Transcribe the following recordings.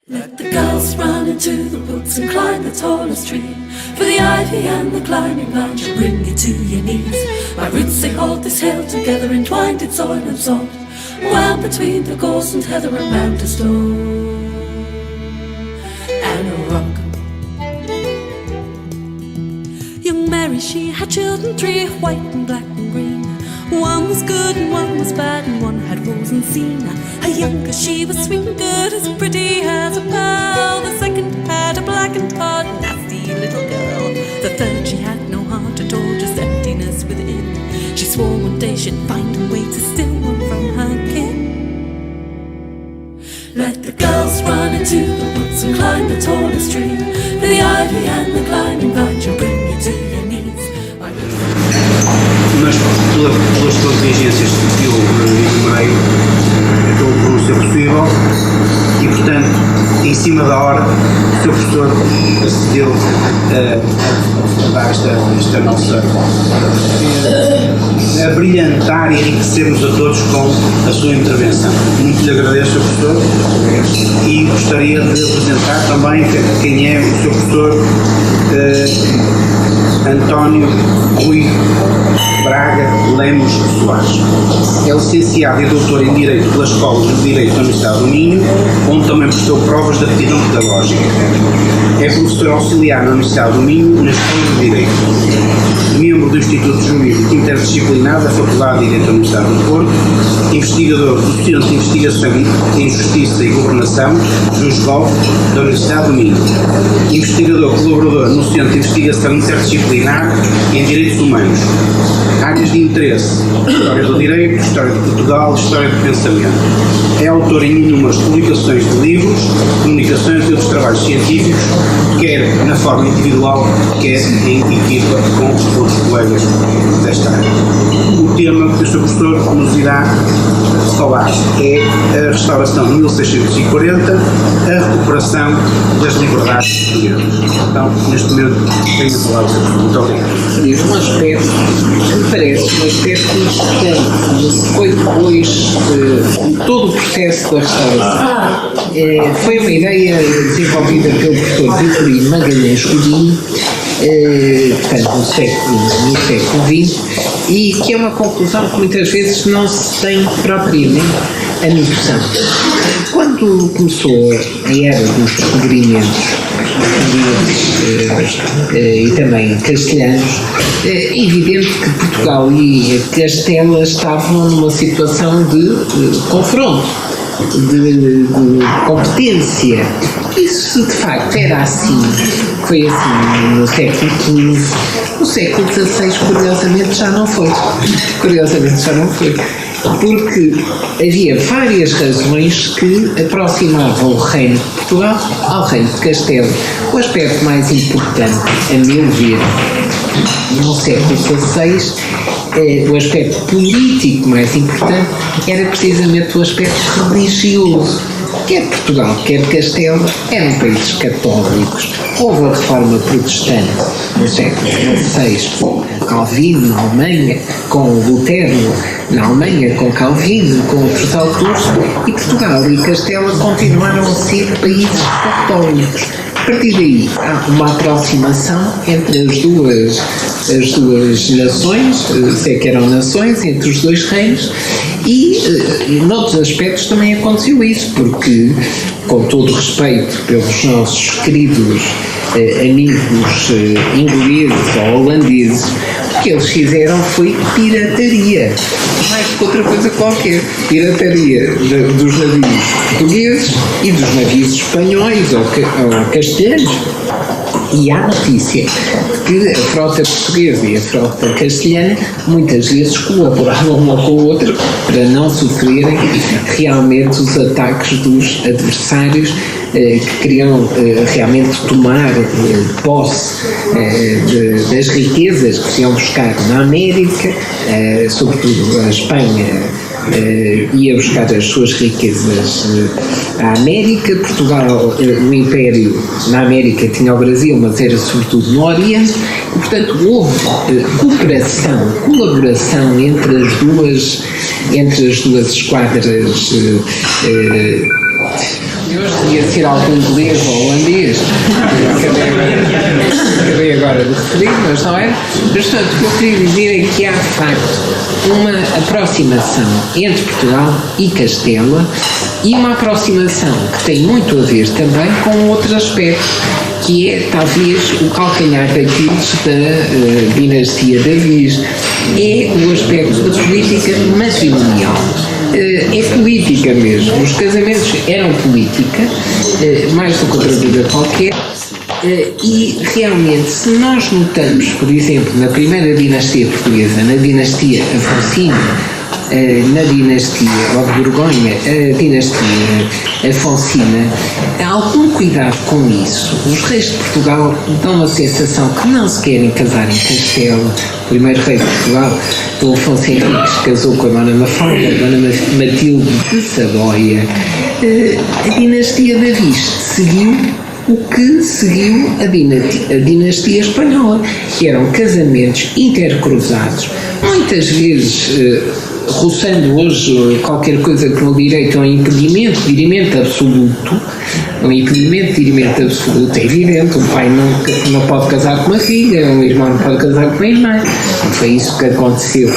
Let the girls run into the woods and climb the tallest tree. For the ivy and the climbing vine shall bring you to your knees. My roots, they hold this hill together, entwined in soil and salt, wound between the gorse and heather and round a stone and a rock. Young Mary, she had children three, white and black and green. One was good and one was bad, and one had rose and seen. Her younger, she was sweet and good, as pretty as a pearl. The second had a black and hard, nasty little girl. The third, she had no heart at all, just emptiness within. She swore one day she'd find a way to steal one from her kin. Let the girls run into the woods and climb the tallest tree. For the ivy and the climbing vine shall bring you to your knees. Mas pelas contingências que eu enumerei, acabou por não ser possível e, portanto, em cima da hora, o seu professor acedeu a dar esta nossa a brilhantar e enriquecer-nos a todos com a sua intervenção. Muito lhe agradeço, Sr. Professor, e gostaria de apresentar também quem é o Sr. Professor António Rui Braga Lemos Soares. É licenciado e doutor em Direito pela Escola de Direito da Universidade do Minho, onde também prestou provas de aptidão pedagógica. É professor auxiliar na Universidade do Minho, na Escola de Direito. Membro do Instituto Jurídico Interdisciplinar da Faculdade de Direito da Universidade do Porto. Investigador do Centro de Investigação em Justiça e Governação, JUSGOV, da Universidade do Minho. Investigador colaborador no Centro de Investigação Interdisciplinar em Direitos Humanos. Áreas de interesse: História do Direito, História de Portugal, História do Pensamento. É autor em inúmeras publicações de livros, comunicações e outros trabalhos científicos, quer na forma individual, quer em equipa com outros colegas desta área. O tema que o Sr. Professor nos irá falar é a restauração de 1640, a recuperação das liberdades portuguesas. Então, neste momento, tenho a palavra, Sr. Professor. Muito obrigado. Um aspecto que me parece um aspecto importante foi depois todo o processo da restauração. Foi uma ideia desenvolvida pelo professor Vitorino Magalhães Godinho, portanto no século XX, e que é uma conclusão que muitas vezes não se tem propriamente a noção. Quando começou a era dos descobrimentos e também castelhanos, é evidente que Portugal e Castela estavam numa situação de confronto, de competência. Isso de facto era assim, foi assim no século XV. No século XVI, curiosamente, já não foi. Porque havia várias razões que aproximavam o reino de Portugal ao reino de Castela. O aspecto mais importante, a meu ver, no século XVI, o aspecto político mais importante era precisamente o aspecto religioso. Quer Portugal, quer Castela eram países católicos. Houve a reforma protestante no século XVI com Calvino na Alemanha, com Lutero na Alemanha, com Calvino, com outros autores, e Portugal e Castela continuaram a ser países católicos. A partir daí há uma aproximação entre as duas nações, se é que eram nações, entre os dois reinos, e noutros aspectos também aconteceu isso, porque, com todo o respeito pelos nossos queridos amigos ingleses ou holandeses, o que eles fizeram foi pirataria, mais que outra coisa qualquer. Pirataria dos navios portugueses e dos navios espanhóis ou castelhanos. E há notícia que a frota portuguesa e a frota castelhana muitas vezes colaboravam uma com a outra para não sofrerem realmente os ataques dos adversários que queriam realmente tomar posse das riquezas que se iam buscar na América, sobretudo a Espanha ia buscar as suas riquezas à América. Portugal, o Império na América tinha o Brasil, mas era sobretudo no Oriente, e portanto houve colaboração entre as duas esquadras hoje devia ser algum inglês ou holandês. Acabei agora de referir, mas não é? Mas, portanto, o que eu queria dizer é que há, de facto, uma aproximação entre Portugal e Castela e uma aproximação que tem muito a ver também com outro aspecto, que é, talvez, o calcanhar daqueles da dinastia Davis, é o aspecto da política matrimonial. É política mesmo. Os casamentos eram política, mais do que outra vida qualquer, e realmente, se nós notamos, por exemplo, na primeira dinastia portuguesa, na dinastia Afonsina, na dinastia de Borgonha, a dinastia Afonsina, há algum cuidado com isso. Os reis de Portugal dão a sensação que não se querem casar em Castela. O primeiro rei de Portugal, Dom Afonso Henriques, casou com a Dona Mafalda, a Dona Matilde de Saboia. A dinastia Davis seguiu o que seguiu a dinastia espanhola, que eram casamentos intercruzados, muitas vezes roçando hoje qualquer coisa que no direito é um impedimento absoluto. Um impedimento absoluto é evidente. Um pai não pode casar com uma filha, um irmão não pode casar com uma irmã. Foi isso que aconteceu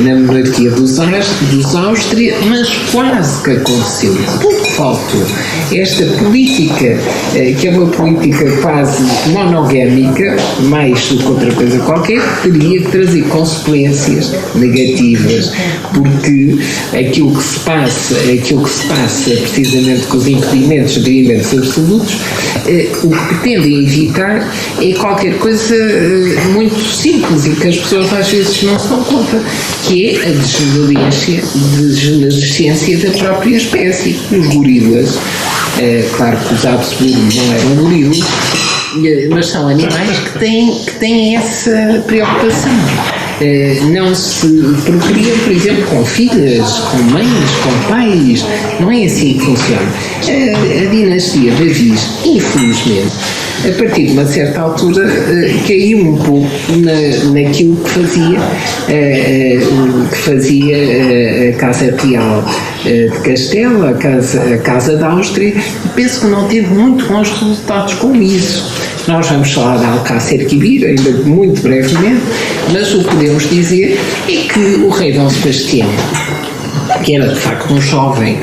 na monarquia dos Áustria, mas quase que aconteceu. Pouco faltou. Esta política, que é uma política quase monogâmica, mais do que outra coisa qualquer, teria que trazer consequências negativas, porque aquilo que se passa precisamente com os impedimentos absolutos, o que pretendem evitar é qualquer coisa muito simples e que as pessoas às vezes não se dão conta, que é a degenerescência da própria espécie. Os gorilas, claro que os absolutos não eram gorilas, mas são animais que têm essa preocupação. Não se procriam, por exemplo, com filhas, com mães, com pais. Não é assim que funciona. A dinastia Davis, infelizmente, a partir de uma certa altura, caiu um pouco naquilo que fazia a Casa Real de Castela, a Casa da Áustria. Penso que não teve muito bons resultados com isso. Nós vamos falar de Alcácer Quibir, ainda muito brevemente, mas o que podemos dizer é que o rei Dom Sebastião, que era de facto um jovem,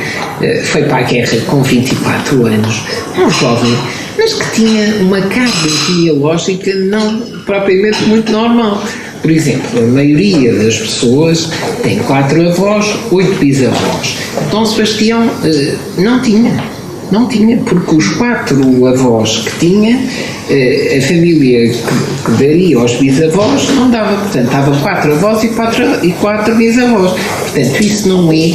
foi para a guerra com 24 anos, um jovem, mas que tinha uma carga genealógica não propriamente muito normal. Por exemplo, a maioria das pessoas tem 4 avós, 8 bisavós. Dom Sebastião não tinha, porque os 4 avós que tinha, a família que daria aos bisavós não dava, portanto, dava 4 avós e 4 bisavós. Portanto, isso não é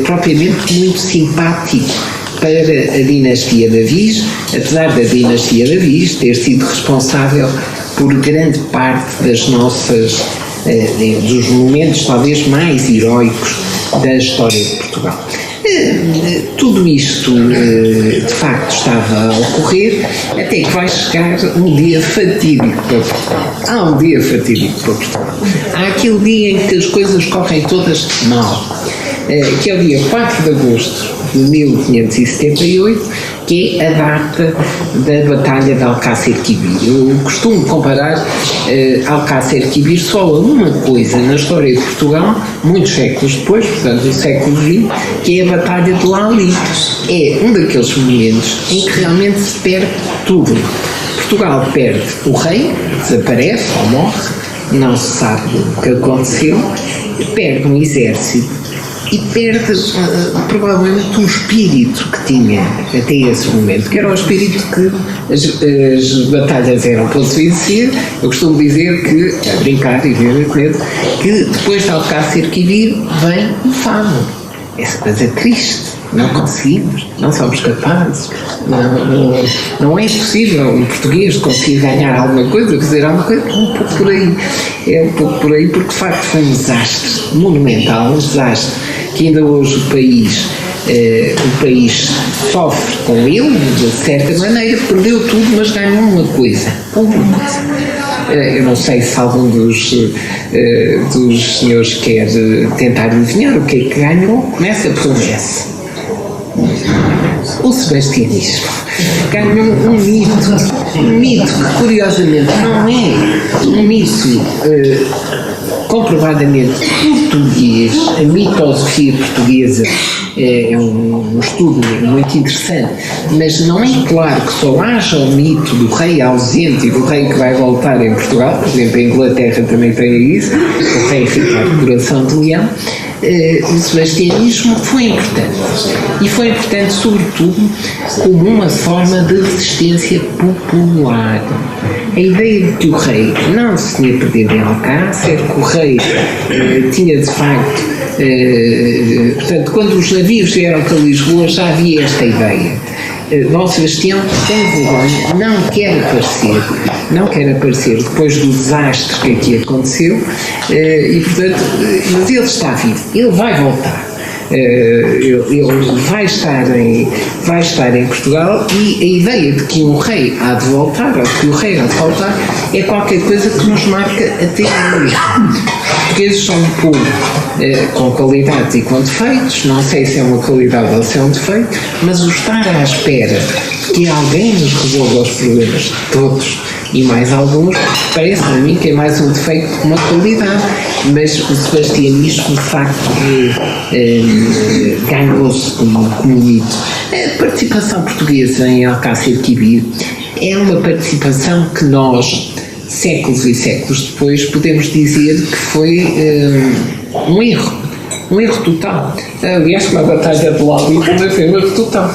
propriamente muito simpático para a dinastia Davis, apesar da dinastia Davis ter sido responsável por grande parte das nossas, dos momentos talvez mais heroicos da história de Portugal. Tudo isto de facto estava a ocorrer até que vai chegar um dia fatídico para Portugal. Há um dia fatídico para Portugal. Há aquele dia em que as coisas correm todas mal, que é o dia 4 de agosto de 1578, que é a data da Batalha de Alcácer Quibir. Eu costumo comparar Alcácer Quibir só a uma coisa na história de Portugal, muitos séculos depois, portanto, do século XX, que é a Batalha de Lali. É um daqueles momentos em que realmente se perde tudo. Portugal perde o rei, desaparece ou morre, não se sabe o que aconteceu, perde um exército e perde provavelmente um espírito que tinha até esse momento, que era o espírito que as batalhas eram para se vencer. Eu costumo dizer que, a brincar e ver que depois de Alcácer Quibir vem o fado. Essa coisa triste. Não conseguimos, não somos capazes, não é possível um português conseguir ganhar alguma coisa, fazer alguma coisa. É um pouco por aí, porque de facto foi um desastre monumental, um desastre que ainda hoje o país sofre com ele, de certa maneira, perdeu tudo, mas ganhou uma coisa. Eu não sei se algum dos senhores quer tentar adivinhar o que é que ganhou. Começa por um S. O sebastianismo ganhou um mito que curiosamente não é um mito comprovadamente português. A mitosofia portuguesa é um estudo muito interessante, mas não é claro que só haja o mito do rei ausente e do rei que vai voltar em Portugal. Por exemplo, a Inglaterra também tem isso, o rei ficar de coração de leão. O sebastianismo foi importante, e foi importante sobretudo como uma forma de resistência popular. A ideia de que o rei não se tinha perdido em Alcácer, que o rei tinha de facto, portanto, quando os navios vieram para Lisboa já havia esta ideia. Dom Sebastião tem vergonha, não quer aparecer depois do desastre que aqui aconteceu, e portanto, mas ele está vivo, ele vai voltar. Ele vai estar em Portugal, e a ideia de que um rei há de voltar, ou que o rei há de voltar, é qualquer coisa que nos marca até hoje. Os portugueses são um povo com qualidades e com defeitos, não sei se é uma qualidade ou se é um defeito, mas o estar à espera que alguém nos resolva os problemas todos e mais alguns, parece-me a mim que é mais um defeito que uma qualidade, mas o sebastianismo de facto ganhou-se como mito. A participação portuguesa em Alcácer Quibir é uma participação que nós, séculos e séculos depois, podemos dizer que foi um erro total. Aliás, uma batalha de lobby também foi um erro total.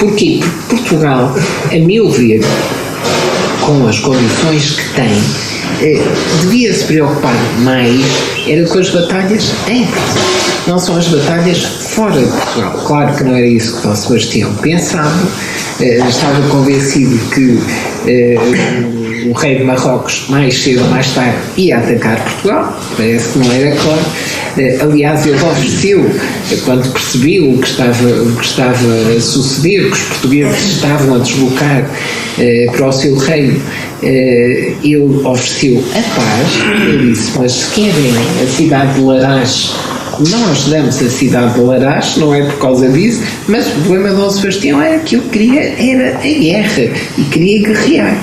Porquê? Porque Portugal, a meu ver, com as condições que tem, devia se preocupar mais era com as batalhas em Portugal, não são as batalhas fora de Portugal. Claro que não era isso que Dom Sebastião pensava, estava convencido que o rei de Marrocos, mais cedo ou mais tarde, ia atacar Portugal, parece que não era claro. Aliás, ele ofereceu, quando percebeu o que estava a suceder, que os portugueses estavam a deslocar para o seu reino, ele ofereceu a paz. Ele disse: mas se querem a cidade de Larache, nós damos a cidade de Larache, não é por causa disso, mas o problema de Dom Sebastião era que ele queria era a guerra e queria guerrear.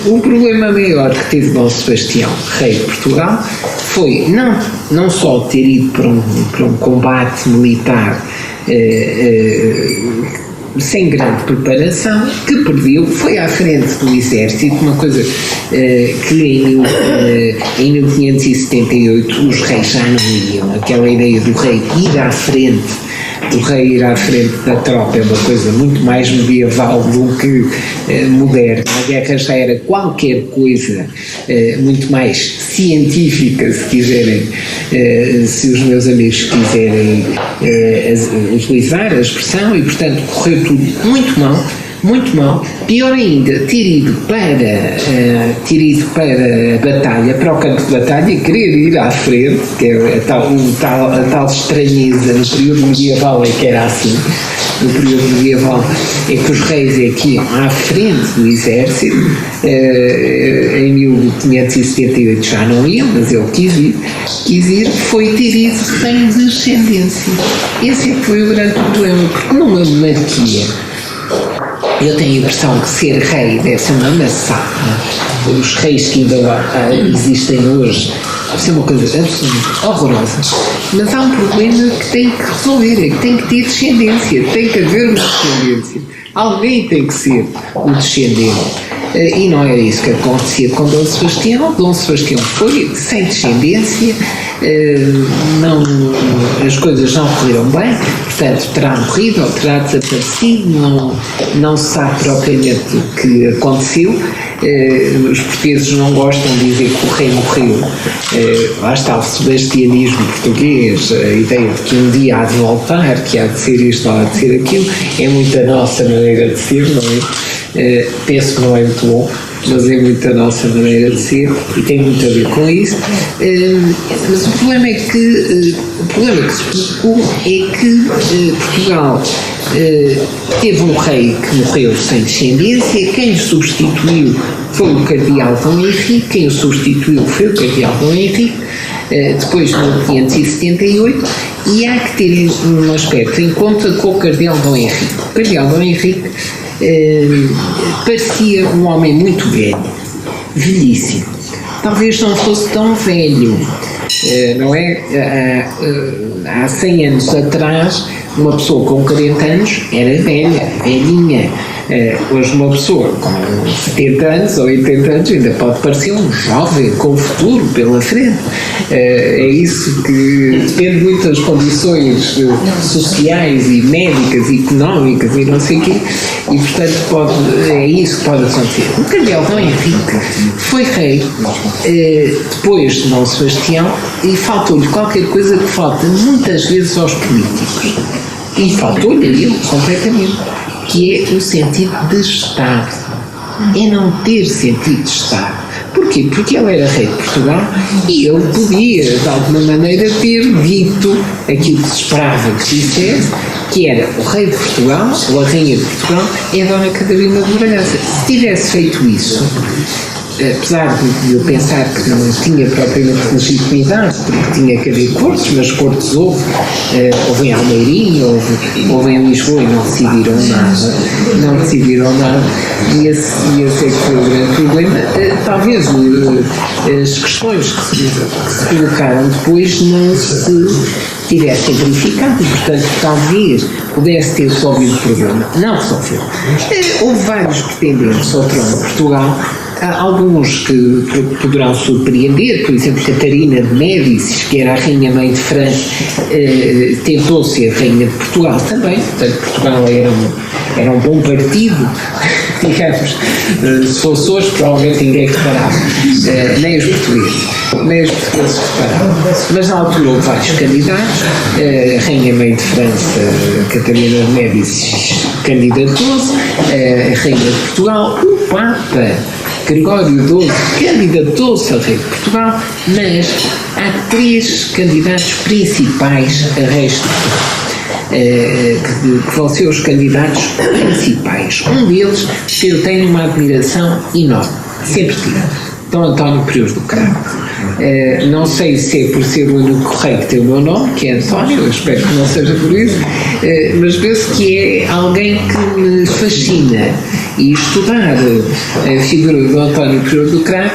O problema maior que teve Dom Sebastião, rei de Portugal, foi não só ter ido para um combate militar sem grande preparação, que perdeu, foi à frente do exército, uma coisa que em 1578 os reis já não iam. Aquela ideia do rei ir à frente da tropa é uma coisa muito mais medieval do que moderna. A guerra já era qualquer coisa muito mais científica, se quiserem, se os meus amigos quiserem utilizar a expressão, e portanto correu tudo muito mal. Muito mal. Pior ainda, ter ido para a batalha, para o campo de batalha, e querer ir à frente, que é a tal estranheza. No período medieval é que era assim. No período medieval é que os reis é que iam à frente do exército. Em 1578 já não iam, mas ele quis ir, foi ter ido sem descendência. Esse é que foi o grande problema, porque numa monarquia, eu tenho a impressão que ser rei deve ser uma massacre. Os reis que ainda existem hoje deve ser uma coisa absolutamente horrorosa. Mas há um problema que tem que resolver, é que tem que ter descendência, tem que haver uma descendência. Alguém tem que ser o descendente. E não era isso que acontecia com Dom Sebastião. Dom Sebastião foi sem descendência, as coisas não correram bem, portanto terá morrido ou terá desaparecido, não se sabe propriamente o que aconteceu. Os portugueses não gostam de dizer que o rei morreu. Lá está o sebastianismo português, a ideia de que um dia há de voltar, que há de ser isto ou há de ser aquilo, é muito a nossa maneira de ser, não é? Penso que não é muito bom, mas é muito a nossa maneira de ser e tem muito a ver com isso. Mas o problema que se colocou é que Portugal teve um rei que morreu sem descendência. Quem o substituiu foi o cardeal Dom Henrique. Quem o substituiu foi o cardeal Dom Henrique, depois de 1578, e há que ter um aspecto em conta com o cardeal Dom Henrique. O cardeal Dom Henrique parecia um homem muito velho, velhíssimo. Talvez não fosse tão velho, não é? Há 100 anos atrás, uma pessoa com 40 anos era velha, velhinha. Hoje uma pessoa com 70 anos ou 80 anos ainda pode parecer um jovem com futuro pela frente. É isso que depende muito das condições sociais e médicas e económicas e não sei o quê, e portanto é isso que pode acontecer. O cardeal Dom Henrique foi rei depois de Dom Sebastião, e faltou-lhe qualquer coisa que falta muitas vezes aos políticos, e faltou-lhe a ele completamente, que é o sentido de Estado. É não ter sentido de Estado. Porquê? Porque ele era rei de Portugal e ele podia, de alguma maneira, ter dito aquilo que se esperava que dissesse, que era o rei de Portugal, ou a rainha de Portugal, é a Dona Catarina de Bragança. Se tivesse feito isso, apesar de eu pensar que não tinha propriamente legitimidade, porque tinha que haver cortes, mas cortes houve em Almeirim, houve em Lisboa, e não decidiram nada, e esse é que foi o grande problema. Talvez as questões que se colocaram depois não se tivessem verificado, e portanto talvez pudesse ter resolvido o problema. Não resolveu. Houve vários pretendentes ao trono de Portugal. Há alguns que poderão surpreender, por exemplo, Catarina de Médicis, que era a rainha-mãe de França, tentou ser rainha de Portugal também. Portanto, Portugal era um bom partido, digamos. Se fosse hoje, provavelmente ninguém reparava, nem os portugueses reparavam. Mas na altura houve vários candidatos. A rainha-mãe de França, Catarina de Médicis, candidatou-se, a rainha de Portugal, o Papa Gregório XII candidatou-se a rei de Portugal, mas há 3 candidatos principais a reis de Portugal, que vão ser os candidatos principais. Um deles que eu tenho uma admiração enorme, sempre tive, Dom António Prior do Cravo. Não sei se é por ser o único rei que tem o meu nome, que é António, eu espero que não seja por isso, mas penso que é alguém que me fascina, e estudar a figura de António Prior do Cravo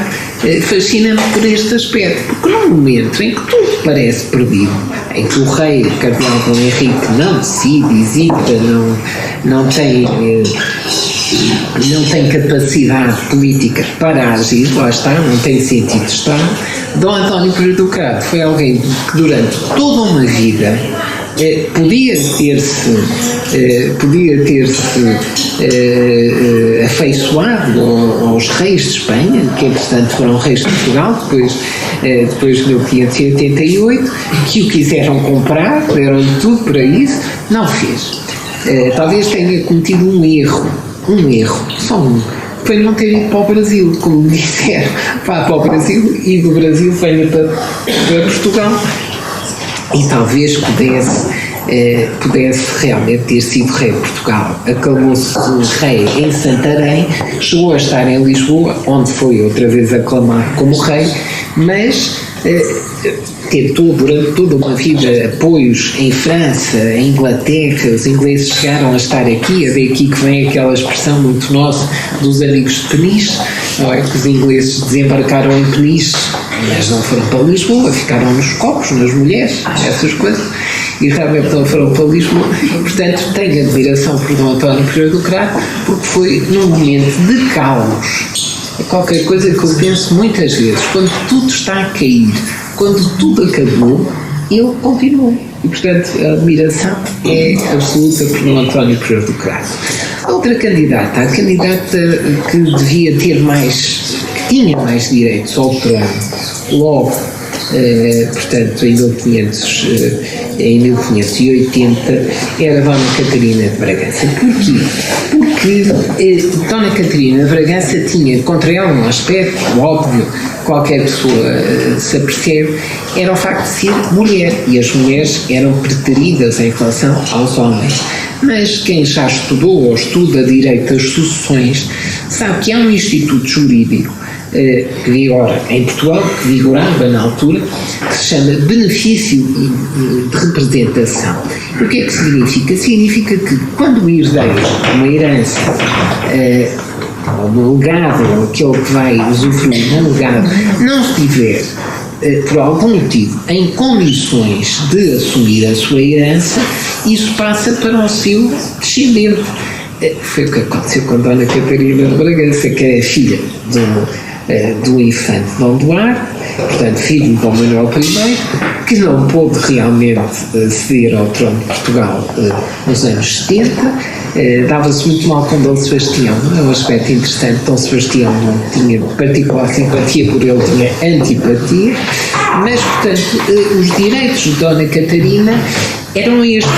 fascina-me por este aspecto, porque num momento em que tudo parece perdido, em que o rei, o cardeal Dom Henrique, não decide, hesita, não tem capacidade política para agir, lá está, não tem sentido de estar. Dom António Prior do Cravo foi alguém que durante toda uma vida podia ter-se afeiçoado aos reis de Espanha, que entretanto foram reis de Portugal, depois de 1588, que o quiseram comprar, deram-lhe tudo para isso, não fez. Talvez tenha cometido um erro, só um. Foi não ter ido para o Brasil, como me disseram, vá para o Brasil e do Brasil venha para Portugal, e talvez pudesse realmente ter sido rei de Portugal. Aclamou-se rei em Santarém, chegou a estar em Lisboa, onde foi outra vez aclamado como rei, mas teve durante toda uma vida apoios em França, em Inglaterra. Os ingleses chegaram a estar aqui, é daqui que vem aquela expressão muito nossa dos amigos de Peniche, não é? Que os ingleses desembarcaram em Peniche, mas não foram para Lisboa, ficaram nos copos, nas mulheres, essas coisas, e realmente não foram para Lisboa. Portanto, tenho admiração por Dom António Prior do Cravo, porque foi num momento de caos. É qualquer coisa que eu penso muitas vezes, quando tudo está a cair, quando tudo acabou, ele continuou. E, portanto, a admiração é absoluta por Dom António Prior do Cravo. A outra candidata, a candidata que devia ter mais, que tinha mais direitos ao trono, logo, portanto, em 1580, era Dona Catarina de Bragança. Porquê? Porque Dona Catarina de Bragança tinha contra ela um aspecto óbvio, qualquer pessoa se apercebe, era o facto de ser mulher, e as mulheres eram preteridas em relação aos homens. mas quem já estudou ou estuda direito das sucessões sabe que há um instituto jurídico que vigora em Portugal, que vigorava na altura, que se chama benefício de representação. E o que é que significa? Significa que quando o herdeiro, uma herança, ou um legado, ou aquele que vai usufruir de um legado, não estiver, por algum motivo, em condições de assumir a sua herança, isso passa para o seu descendente. Foi o que aconteceu com Dona Catarina de Bragança, que é filha do infante Dom Duarte, portanto filho de Dom Manuel I, que não pôde realmente ceder ao trono de Portugal nos anos 70. Dava-se muito mal com Dom Sebastião, é um aspecto interessante. Dom Sebastião não tinha particular simpatia por ele, tinha antipatia, mas portanto os direitos de Dona Catarina eram estes.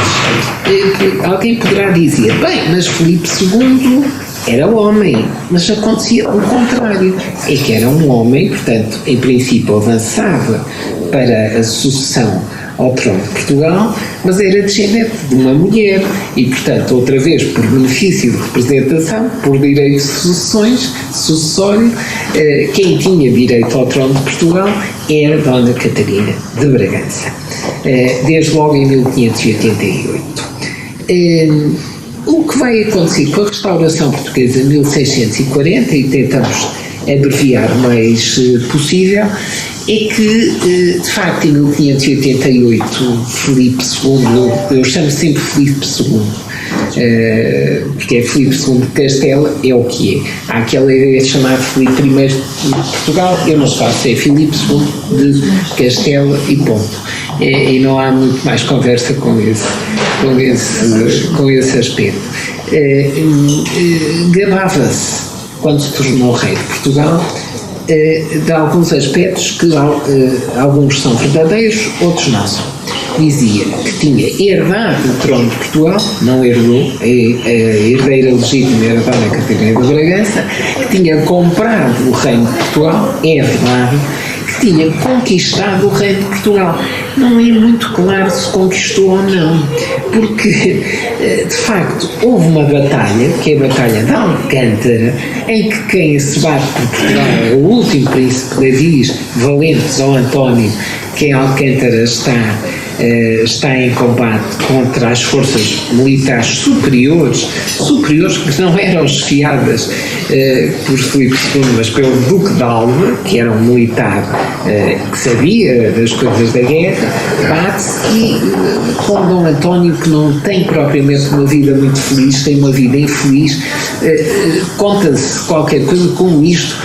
Alguém poderá dizer, bem, mas Filipe II era homem, mas acontecia o contrário, é que era um homem, portanto, em princípio avançava para a sucessão ao trono de Portugal, mas era descendente de uma mulher e, portanto, outra vez, por benefício de representação, por direito de sucessório, quem tinha direito ao trono de Portugal era Dona Catarina de Bragança, desde logo em 1588. O que vai acontecer com a restauração portuguesa em 1640, e tentamos abreviar o mais possível, é que, de facto, em 1588, Filipe II, eu chamo sempre Filipe II, porque é Filipe II de Castela, é o que é. Há aquela ideia de chamar Filipe I de Portugal, eu não faço, é Filipe II de Castela e ponto. E não há muito mais conversa com esse aspecto. Gabava-se, quando se tornou rei de Portugal, de alguns aspectos que alguns são verdadeiros, outros não são. Dizia que tinha herdado o trono de Portugal, não herdou, a herdeira legítima era Dona Catarina de Bragança, que tinha comprado o reino de Portugal, é verdade, que tinha conquistado o reino de Portugal. Não é muito claro se conquistou ou não, porque, de facto, houve uma batalha, que é a Batalha de Alcântara, em que quem se bate por Portugal é o último príncipe Davis, Valentes ou António, que em Alcântara está em combate contra as forças militares superiores que não eram chefiadas por Filipe II, mas pelo Duque de Alva, que era um militar que sabia das coisas da guerra, bate-se e com Dom António, que não tem propriamente uma vida muito feliz, tem uma vida infeliz, conta-se qualquer coisa como isto.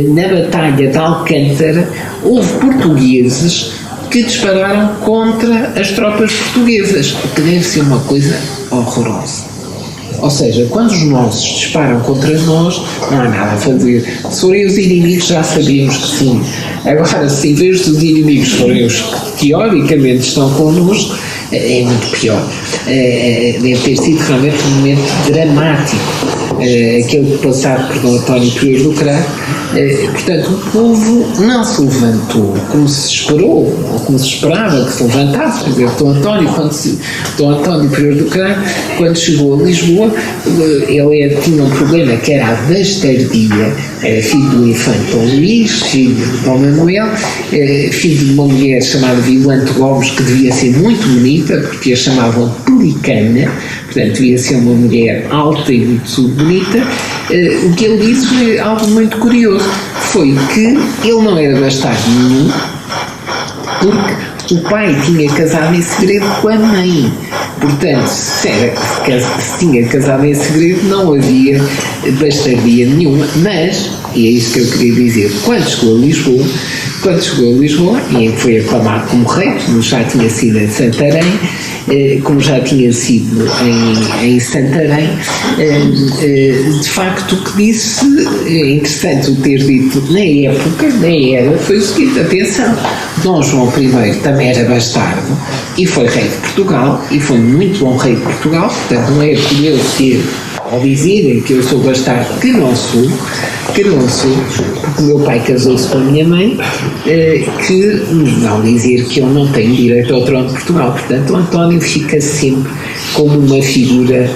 Na Batalha de Alcântara houve portugueses que dispararam contra as tropas portuguesas, o que deve ser uma coisa horrorosa. Ou seja, quando os nossos disparam contra nós, não há nada a fazer. Se forem os inimigos, já sabíamos que sim. Agora, se em vez dos inimigos forem os que teoricamente estão connosco, é muito pior. Deve ter sido realmente um momento dramático, aquele passado por Dom António Prior do Crato. Portanto, o povo não se levantou como se esperou, ou como se esperava que se levantasse. Por exemplo, Dom António Prior do Crato, quando chegou a Lisboa, ele tinha um problema que era a bastardia. Era filho do infante Dom Luís, filho de Dom Manuel, filho de uma mulher chamada Violante Gomes, que devia ser muito bonita, porque a chamavam Pelicana, portanto devia ser uma mulher alta e muito bonita. O que ele disse foi algo muito curioso, foi que ele não era bastardo nenhum, porque o pai tinha casado em segredo com a mãe. Portanto, se tinha casado em segredo, não havia bastardia nenhuma, mas, e é isso que eu queria dizer, quando chegou a Lisboa, e foi aclamado como rei, como já tinha sido em Santarém, de facto o que disse, é interessante o ter dito na época, foi o seguinte: atenção, Dom João I também era bastardo e foi rei de Portugal, e foi muito bom rei de Portugal, portanto não é por eu ter, ao dizerem que eu sou bastardo, que não sou, que não sou, porque o meu pai casou-se com a minha mãe, que não dizer que eu não tenho direito ao trono de Portugal. Portanto, o António fica sempre como uma figura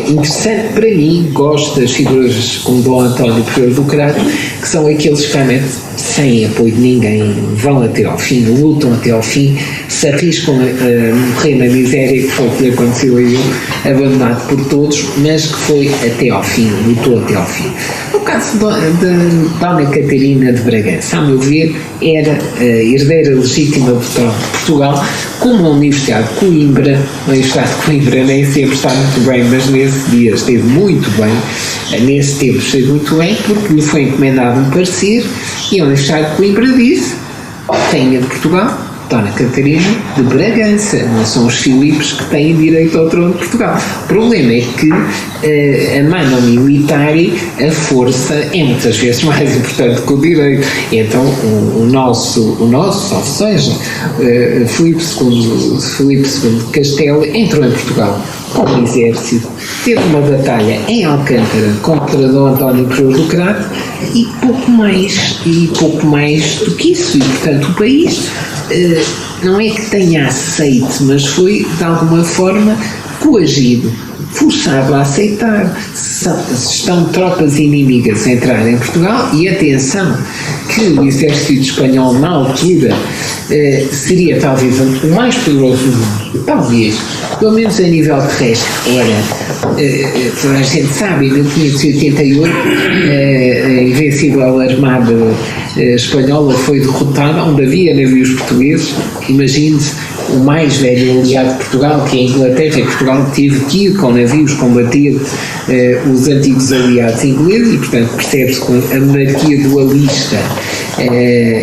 interessante para mim. Gosto das figuras como Dom António Prior do Crato, que são aqueles que realmente, sem apoio de ninguém, vão até ao fim, lutam até ao fim, se arriscam a morrer na miséria, que foi o que lhe aconteceu a ele, abandonado por todos, mas que foi até ao fim, lutou até ao fim. No caso de Dona Catarina de Bragança, a meu ver, era a herdeira legítima do trono de Portugal, como a Universidade de Coimbra. A Universidade de Coimbra nem sempre está muito bem, mas nesse dia esteve muito bem, nesse tempo esteve muito bem, porque lhe foi encomendado um parecer, e a Universidade de Coimbra disse: Rainha de Portugal, Dona Catarina de Bragança, não são os Filipes que têm direito ao trono de Portugal. O problema é que a mano militar, a força, é muitas vezes mais importante que o direito. Então o nosso, ou seja, Filipe II de Castelo entrou em Portugal com o exército, teve uma batalha em Alcântara contra Dom António Prior do Crato e pouco mais do que isso. E portanto o país não é que tenha aceito, mas foi de alguma forma coagido, forçado a aceitar. Estão tropas inimigas a entrar em Portugal, e atenção que o exército espanhol na altura seria talvez o mais poderoso do mundo, talvez, pelo menos a nível terrestre. Toda a gente sabe, em 1588 a invencível armada espanhola foi derrotada, onde havia navios portugueses. Imagine-se, o mais velho aliado de Portugal, que é a Inglaterra, e Portugal teve que ir com navios combater os antigos aliados ingleses, e portanto percebe-se com a monarquia dualista.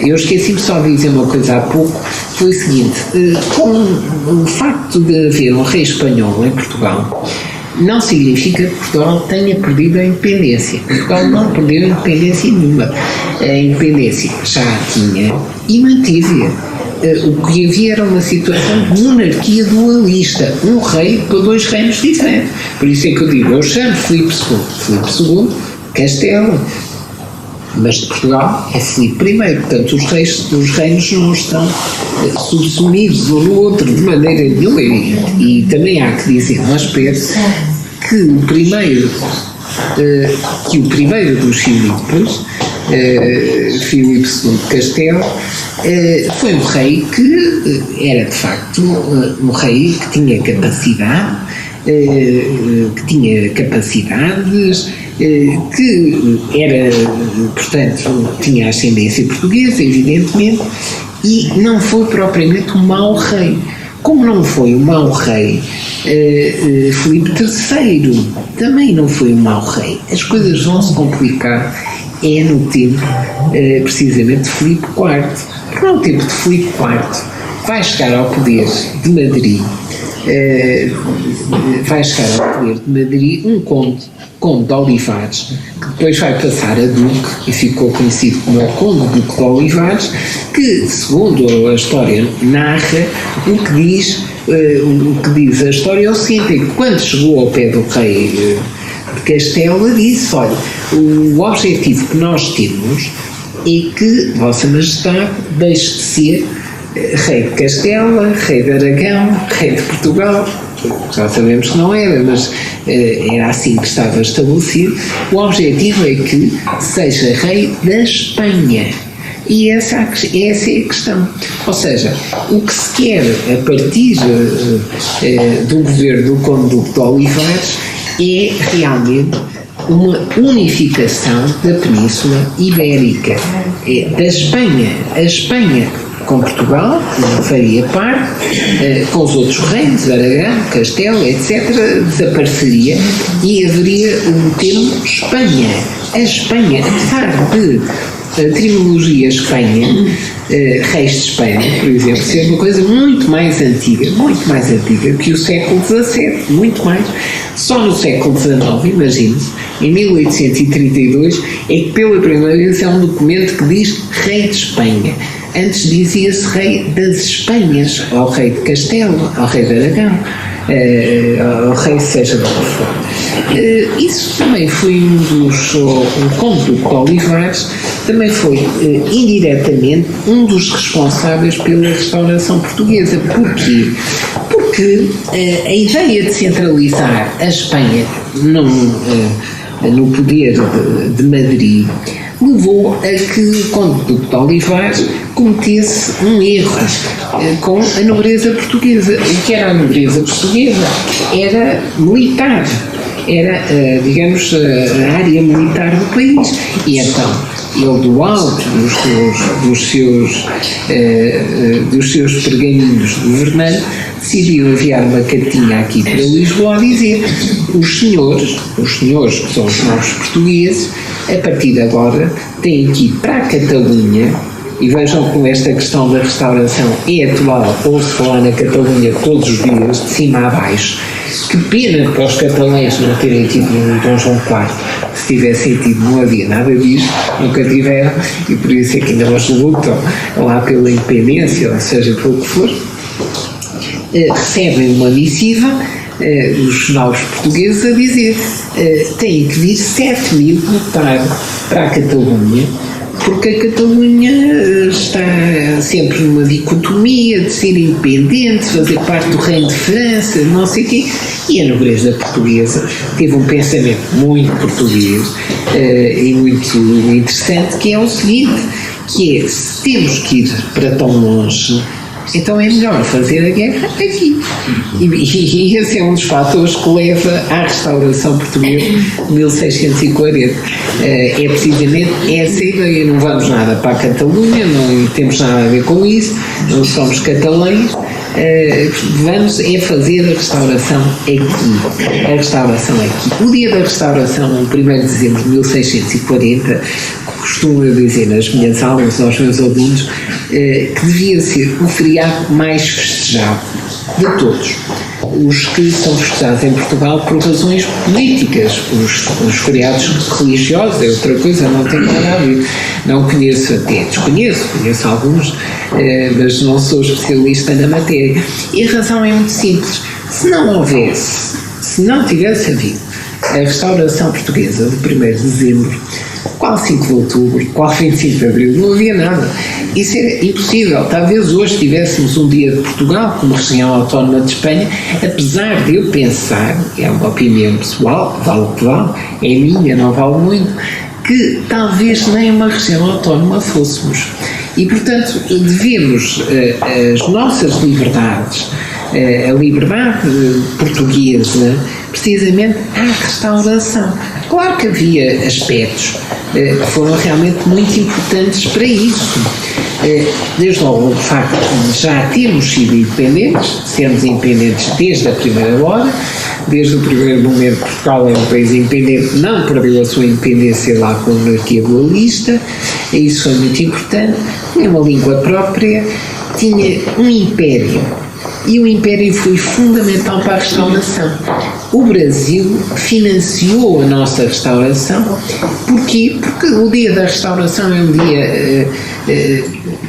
Eu esqueci-me só de dizer uma coisa há pouco, foi o seguinte: com o facto de haver um rei espanhol em Portugal, não significa que Portugal tenha perdido a independência. Portugal não perdeu a independência nenhuma. A independência já tinha e manteve-a. O que havia era uma situação de monarquia dualista, um rei para dois reinos diferentes. Por isso é que eu digo, eu chamo Filipe II, Castelo, mas de Portugal é Filipe I. Portanto, os reinos não estão subsumidos um no outro de maneira nenhuma. E também há que dizer, no aspecto, que o primeiro dos Filipes, Filipe II de Castelo, foi um rei que era de facto um rei que tinha capacidades, que era, portanto, tinha ascendência portuguesa, evidentemente, e não foi propriamente um mau rei. Como não foi um mau rei, Filipe III também não foi um mau rei. As coisas vão se complicar no tempo, precisamente, de Filipe IV. Porque no tempo de Filipe IV vai chegar ao poder de Madrid, um conde de Olivares, que depois vai passar a duque e ficou conhecido como o conde duque de Olivares, que, segundo a história narra, o que diz a história é o seguinte: é que quando chegou ao pé do rei de Castelo, disse: olha, o objetivo que nós temos é que Vossa Majestade deixe de ser rei de Castela, rei de Aragão, rei de Portugal. Já sabemos que não era, mas era assim que estava estabelecido. O objetivo é que seja rei da Espanha. E essa é a questão. Ou seja, o que se quer a partir do governo do Conde Duque de Olivares é realmente uma unificação da Península Ibérica, da Espanha. A Espanha com Portugal não faria parte, com os outros reinos, Aragão, Castelo, etc., desapareceria e haveria o termo Espanha. A Espanha, apesar de a trimologia Espanha, Reis de Espanha, por exemplo, ser uma coisa muito mais antiga que o século XVII, muito mais. Só no século XIX, imagine-se, em 1832, é que pela primeira vez é um documento que diz Rei de Espanha. Antes dizia-se rei das Espanhas, ao rei de Castelo, ao rei de Aragão, ao rei seja do que for. Isso também foi o conde Duque de Olivares também foi indiretamente um dos responsáveis pela restauração portuguesa. Porquê? Porque a ideia de centralizar a Espanha no poder de Madrid levou a que o conde Duque de Olivares cometesse um erro com a nobreza portuguesa. O que era a nobreza portuguesa? Era militar, era, digamos, a área militar do país. E então, ele do alto dos seus pergaminhos de governante, decidiu enviar uma cartinha aqui para Lisboa a dizer: os senhores que são os novos portugueses, a partir de agora têm que ir para a Catalunha. E vejam como esta questão da restauração é atual, ouve-se falar na Catalunha todos os dias, de cima a baixo. Que pena para os catalães não terem tido um Dom João IV. Se tivessem tido, não havia nada disto, nunca tiveram, e por isso é que ainda hoje lutam lá pela independência, ou seja, pelo que for. Recebem uma missiva dos novos portugueses a dizer: têm que vir 7.000 lutar para a Catalunha, porque a Catalunha está sempre numa dicotomia de ser independente, fazer parte do Reino de França, não sei o quê. E a nobreza portuguesa teve um pensamento muito português e muito interessante, que é o seguinte, que é: se temos que ir para tão longe, então é melhor fazer a guerra aqui. E esse é um dos fatores que leva à restauração portuguesa de 1640. É precisamente essa ideia. Não vamos nada para a Catalunha, não temos nada a ver com isso, não somos catalães, vamos fazer a restauração aqui. A restauração aqui. O dia da restauração, no 1º de dezembro de 1640, costumo dizer nas minhas aulas aos meus alunos que devia ser o feriado mais festejado de todos. Os que são festejados em Portugal por razões políticas, os feriados religiosos é outra coisa, não tem nada a ver. Não conheço, até conheço alguns, mas não sou especialista na matéria. E a razão é muito simples: se não tivesse havido a restauração portuguesa de 1º de dezembro, qual 5 de outubro, qual 25 de abril, não havia nada. Isso era impossível. Talvez hoje tivéssemos um dia de Portugal como região autónoma de Espanha, apesar de eu pensar, é uma opinião pessoal, vale o que vale, é minha, não vale muito, que talvez nem uma região autónoma fôssemos. E, portanto, devemos as nossas liberdades, a liberdade portuguesa, precisamente à restauração. Claro que havia aspectos que foram realmente muito importantes para isso. Desde logo o facto de já termos sido independentes, sermos independentes desde a primeira hora, desde o primeiro momento Portugal é um país independente, não perdeu a sua independência lá com a monarquia dualista, e isso foi muito importante. Tinha uma língua própria, tinha um império, e o império foi fundamental para a restauração. O Brasil financiou a nossa restauração. Porquê? Porque o dia da restauração é um dia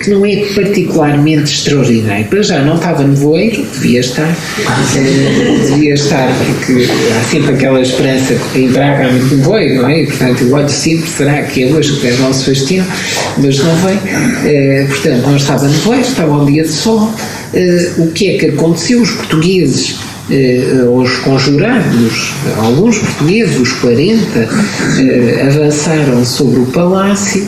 que não é particularmente extraordinário. Para já não estava nevoeiro, devia estar, porque há sempre aquela esperança que em Braga há muito nevoeiro, não é? E, portanto, eu olho sempre, será que é hoje que é Dom Sebastião? Mas não vem. Portanto, não estava nevoeiro, estava um dia de sol. O que é que aconteceu? Os portugueses, os conjurados, alguns portugueses, os 40, avançaram sobre o palácio.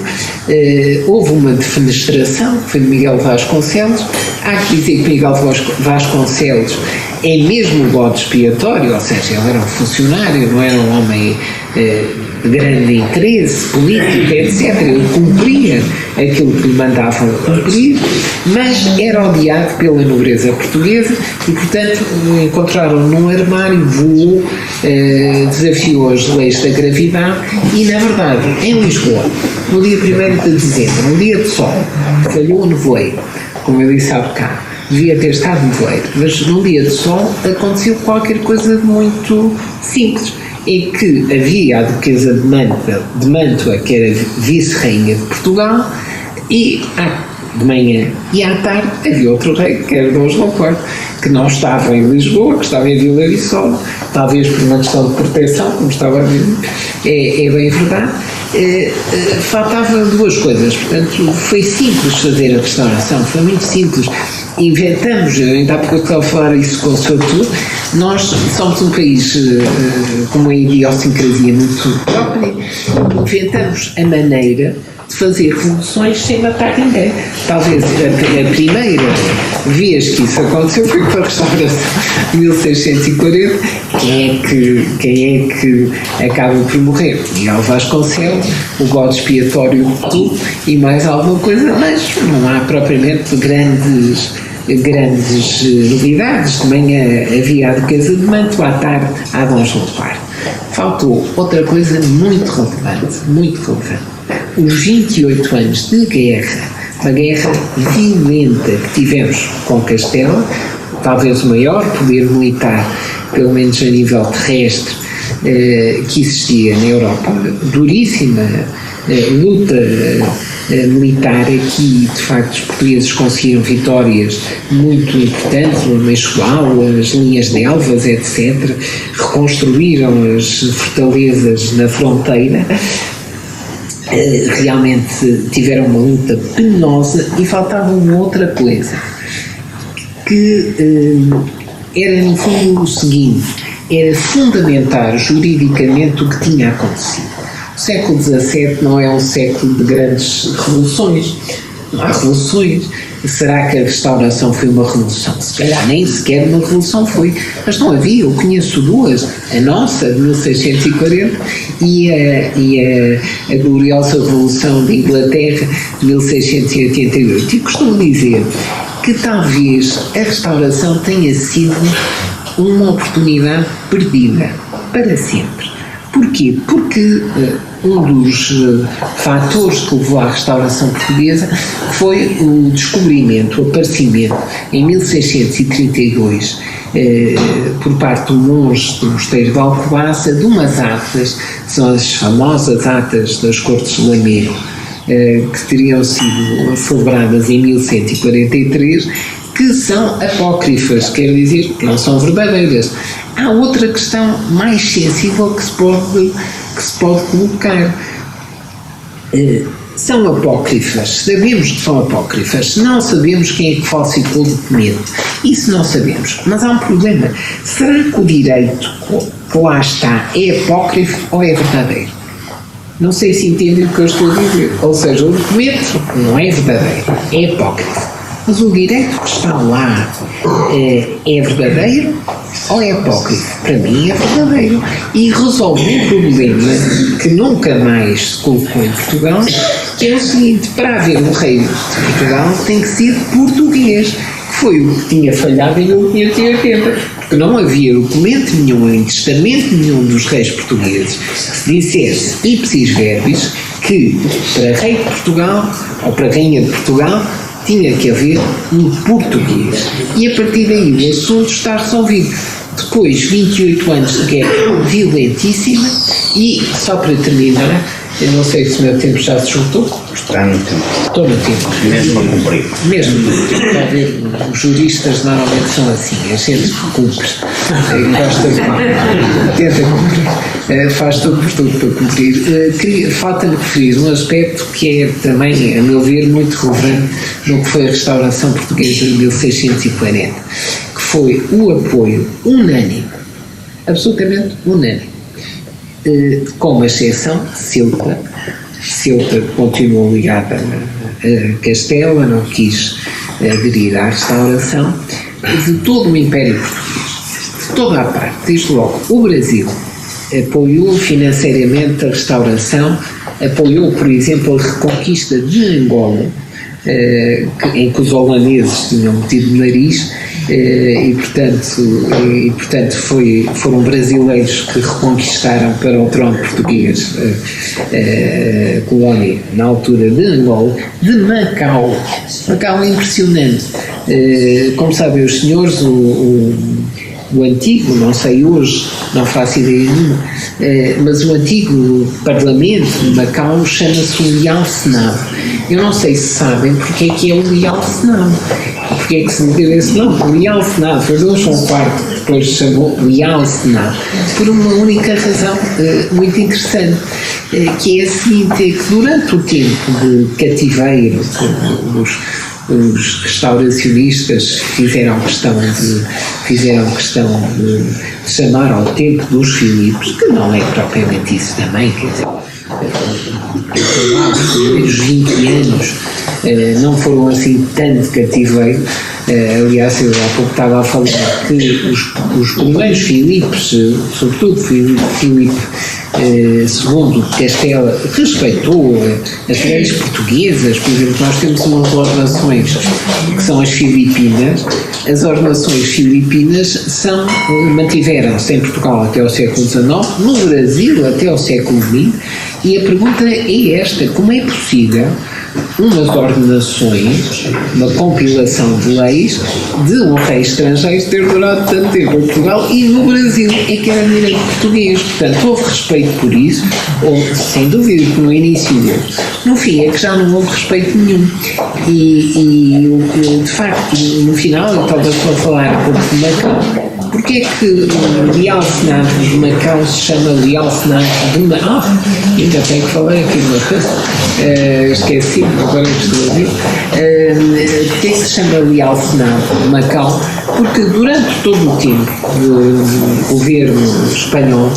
Houve uma defenestração, que foi de Miguel Vasconcelos. Há que dizer que Miguel Vasconcelos é mesmo o bode expiatório, ou seja, ele era um funcionário, não era um homem de grande interesse político, etc. Ele cumpria aquilo que lhe mandavam cumprir, mas era odiado pela nobreza portuguesa e, portanto, encontraram num armário, voou, desafiou as leis da gravidade e, na verdade, em Lisboa, no dia 1º de dezembro, um dia de sol, falhou o nevoeiro, como eu disse há bocado. Devia ter estado nevoeiro, mas num dia de sol aconteceu qualquer coisa de muito simples. É que havia a duquesa de Mantua, que era vice-rainha de Portugal, e de manhã, e à tarde havia outro rei, que era Dom João IV, que não estava em Lisboa, que estava em Vila Viçosa, talvez por uma questão de proteção, como estava a dizer, é bem verdade. Faltavam duas coisas, portanto foi simples fazer a restauração, foi muito simples. Inventamos, ainda há pouco estava a falar isso com o Sr. Artur, nós somos um país com uma idiosincrasia muito própria, inventamos a maneira de fazer revoluções sem matar ninguém. Talvez a primeira vez que isso aconteceu foi com a restauração de 1640. Quem é que acaba por morrer? Miguel Vasconcelos, o bode expiatório e mais alguma coisa, mas não há propriamente grandes novidades. De manhã havia a Duquesa de Manto, à tarde há Dom João IV. Faltou outra coisa muito relevante. Os 28 anos de guerra, uma guerra violenta que tivemos com Castela, talvez o maior poder militar, pelo menos a nível terrestre, que existia na Europa, duríssima luta militar. Aqui, de facto, os portugueses conseguiram vitórias muito importantes, o Meixoal, as linhas de Elvas, etc. Reconstruíram as fortalezas na fronteira. Realmente tiveram uma luta penosa e faltava uma outra coisa, que era no fundo o seguinte: era fundamentar juridicamente o que tinha acontecido. O século XVII não é um século de grandes revoluções, não há revoluções. Será que a restauração foi uma revolução? Se calhar nem sequer uma revolução foi, mas não havia. Eu conheço duas, a nossa de 1640 e a gloriosa Revolução de Inglaterra de 1688. E costumo dizer que talvez a restauração tenha sido uma oportunidade perdida para sempre. Porquê? Porque um dos fatores que levou à restauração portuguesa foi o descobrimento, o aparecimento em 1632 por parte do monge do mosteiro de Alcobaça de umas atas, são as famosas atas das Cortes de Lamego, que teriam sido celebradas em 1143, que são apócrifas, quer dizer que não são verdadeiras. Há outra questão mais sensível que se pode colocar. São apócrifas, sabemos que são apócrifas, não sabemos quem é que falsificou o documento, isso não sabemos, mas há um problema. Será que o direito que lá está é apócrifo ou é verdadeiro? Não sei se entendem o que eu estou a dizer, ou seja, o documento não é verdadeiro, é apócrifo, mas o direito que está lá é verdadeiro ou é apócrifo? Para mim é verdadeiro e resolve um problema que nunca mais se colocou em Portugal, que é o seguinte: para haver um rei de Portugal tem que ser português, que foi o que tinha falhado em 1580, porque não havia documento nenhum, em testamento nenhum dos reis portugueses que se dissesse ipsis verbis que para rei de Portugal ou para rainha de Portugal tinha que haver um português. E a partir daí o assunto está resolvido. Depois, 28 anos de guerra violentíssima e, só para terminar, eu não sei se o meu tempo já se esgotou. Está no tempo. Estou no tempo. Mesmo a cumprir. Mesmo. Está a ver, os juristas normalmente são assim, a gente cumpre. Gosta de... Tenta cumprir. Faz tudo por tudo para cumprir. Falta-lhe referir um aspecto que é também, a meu ver, muito relevante no que foi a restauração portuguesa de 1640, que foi o apoio unânime, absolutamente unânime, com uma exceção, Ceuta. Ceuta continuou ligada a Castela, não quis aderir à restauração, de todo o Império Português, de toda a parte, desde logo o Brasil apoiou financeiramente a restauração, apoiou, por exemplo, a reconquista de Angola, em que os holandeses tinham metido o nariz, e portanto foram brasileiros que reconquistaram para o trono português a colónia na altura de Angola, de Macau é impressionante. Como sabem os senhores, o antigo, não sei hoje, não faço ideia nenhuma, mas o antigo Parlamento de Macau chama-se o Liao Senado. Eu não sei se sabem porque é que é o Liao Senado. Porque é que se me deu esse nome? O Liao Senado, foi Dom João IV, depois se chamou Liao Senado, por uma única razão muito interessante, que é a seguinte, é que durante o tempo de cativeiro, os restauracionistas fizeram questão de chamar ao tempo dos Filipes, que não é propriamente isso também, quer dizer, os primeiros 20 anos não foram assim tanto cativeiro. Aliás, eu há pouco estava a falar que os primeiros Filipes, sobretudo Filipe II de Castela, respeitou as leis portuguesas. Por exemplo, nós temos umas ordenações que são as filipinas. As ordenações filipinas mantiveram-se em Portugal até ao século XIX, no Brasil até ao século XX, e a pergunta é esta: como é possível umas ordenações, uma compilação de leis de um rei estrangeiro ter durado tanto tempo em Portugal e no Brasil é que era direito português? Portanto, houve respeito por isso, sem dúvida que no início dele. No fim é que já não houve respeito nenhum. E de facto, no final, eu estava só a falar um pouco de Macau. Porquê é que o Liao Senado de Macau se chama Liao Senado de Macau? Ainda tenho que falar aqui de uma coisa, esqueci, agora estou a ver. Porquê é que se chama Liao Senado de Macau? Porque durante todo o tempo do governo espanhol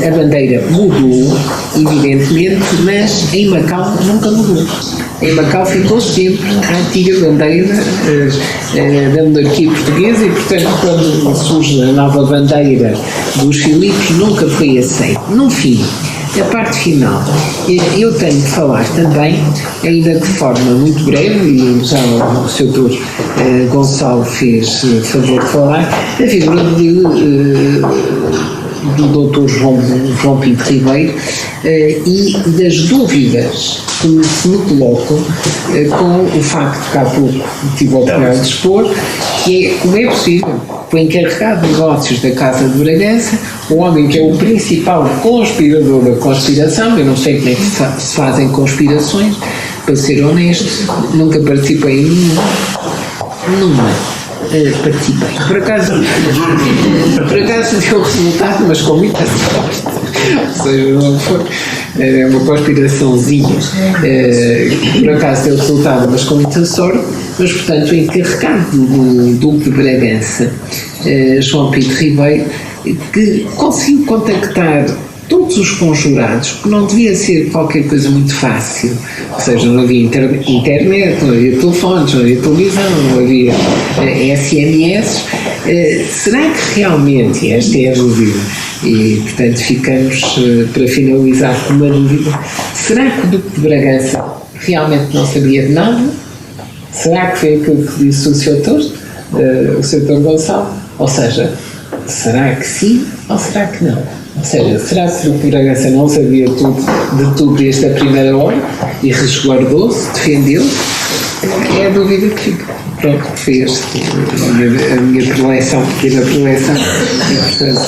a bandeira mudou, evidentemente, mas em Macau nunca mudou. Em Macau ficou sempre a antiga bandeira da monarquia portuguesa e, portanto, quando surge a nova bandeira dos Filipes, nunca foi aceito. No fim, a parte final, eu tenho de falar também, ainda de forma muito breve, e já o Sr. Gonçalo fez favor de falar, a figura do Dr. João Pinto Ribeiro e das dúvidas que se me colocam com o facto que há pouco tive a oportunidade de expor, que é como é possível que o encarregado de negócios da Casa de Bragança, o homem que é o principal conspirador da conspiração, eu não sei como é que se fazem conspirações, para ser honesto, nunca participei em nenhuma. Participei. Por acaso deu resultado, mas com muita sorte. Ou seja, não foi uma conspiraçãozinha. Por acaso deu resultado, mas com muita sorte. Mas, portanto, o encarregado do Duque de Bragança, João Pinto Ribeiro, que conseguiu contactar todos os conjurados, que não devia ser qualquer coisa muito fácil, ou seja, não havia internet, não havia telefones, não havia televisão, não havia SMS. Será que realmente, esta é a dúvida, e portanto ficamos para finalizar com uma dúvida, será que o Duque de Bragança realmente não sabia de nada? Será que foi aquilo que disse o Sr. Gonçalo? Ou seja, será que sim ou será que não? Ou seja, será que o Duque de Bragança não sabia de tudo desde a primeira hora e resguardou-se, defendeu-se? É a dúvida que fica. Pronto, fez a minha preleção, pequena preleção, e portanto,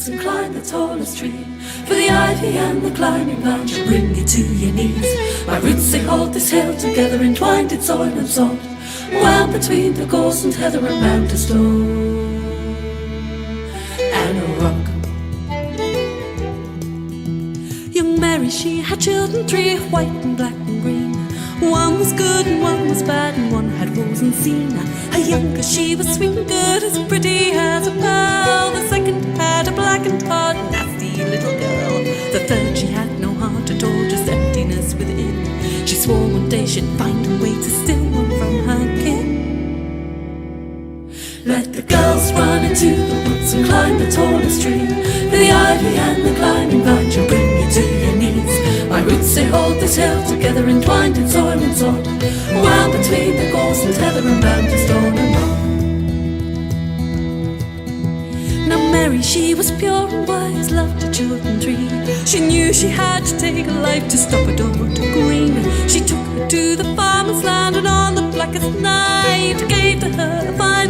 and climb the tallest tree. For the ivy and the climbing vine shall bring you to your knees. My roots they hold this hill together, entwined in soil and salt, wound between the gorse and heather and round a stone and a rock. Young Mary, she had children, 3, white and black and green. One was good and one was bad, and one had rose and seen. Her younger, she was sweet and good, as pretty as a pearl. The second had a black and hard, nasty little girl. The third, she had no heart at all, just emptiness within. She swore one day she'd find a way to steal one from her kin. Let the girls run into the woods and climb the tallest tree. For the ivy and the climbing vine shall bring you to your knees. My roots they hold this hill together, entwined in soil and salt, wound between the gorse and heather and bound to stone and rock. Now Mary, she was pure and wise, loved her children three. She knew she had to take a life to stop her daughter green. She took her to the farmer's land, and on the blackest night gave to her a fine